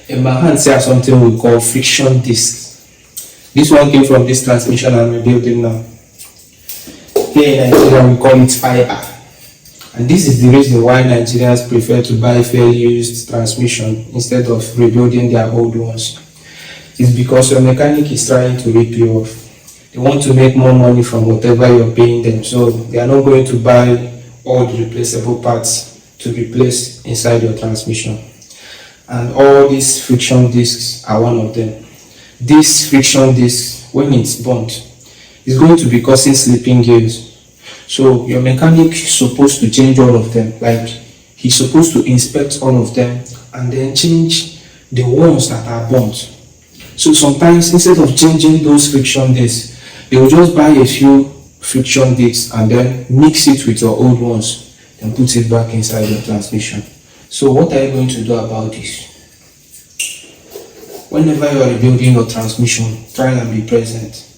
In my hands here something we call friction disc. This one came from this transmission I'm rebuilding now. Here in Nigeria we call it fiber. And this is the reason why Nigerians prefer to buy fairly used transmission instead of rebuilding their old ones. It's because your mechanic is trying to rip you off. They want to make more money from whatever you're paying them, so they are not going to buy all the replaceable parts to replace inside your transmission. And all these friction discs are one of them. This friction disc, when it's burnt, is going to be causing slipping gears. So your mechanic is supposed to change all of them. Like, he's supposed to inspect all of them and then change the ones that are burnt. So sometimes instead of changing those friction discs, they will just buy a few friction discs and then mix it with your old ones and put it back inside your transmission. So what are you going to do about this? Whenever you are rebuilding your transmission, try and be present.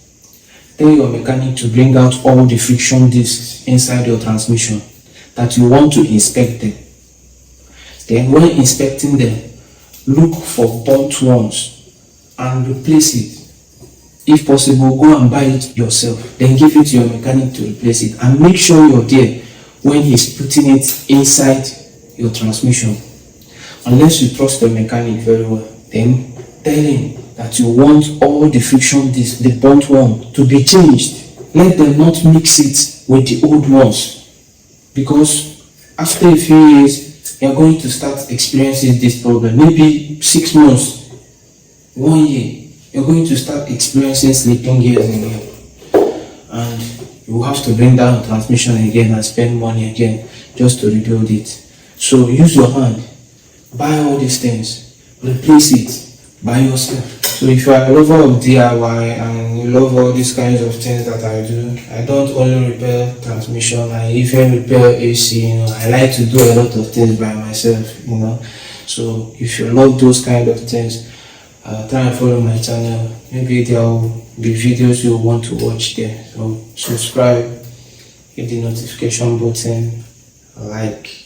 Tell your mechanic to bring out all the friction discs inside your transmission that you want to inspect them. Then when inspecting them, look for burnt ones and replace it. If possible, go and buy it yourself. Then give it to your mechanic to replace it. And make sure you're there when he's putting it inside your transmission. Unless you trust the mechanic very well, then tell him that you want all the friction discs, the burnt one, to be changed. Let them not mix it with the old ones. Because after a few years, you're going to start experiencing this problem. Maybe 6 months, 1 year. You're going to start experiencing slipping gears again, and you will have to bring down the transmission again and spend money again just to rebuild it. So use your hand, buy all these things, replace it by yourself. So if you are a lover of DIY and you love all these kinds of things that I do, I don't only repair transmission, I even repair AC. I like to do a lot of things by myself. So if you love those kind of things, try and follow my channel. Maybe there will be videos you want to watch there. So subscribe, hit the notification button, like.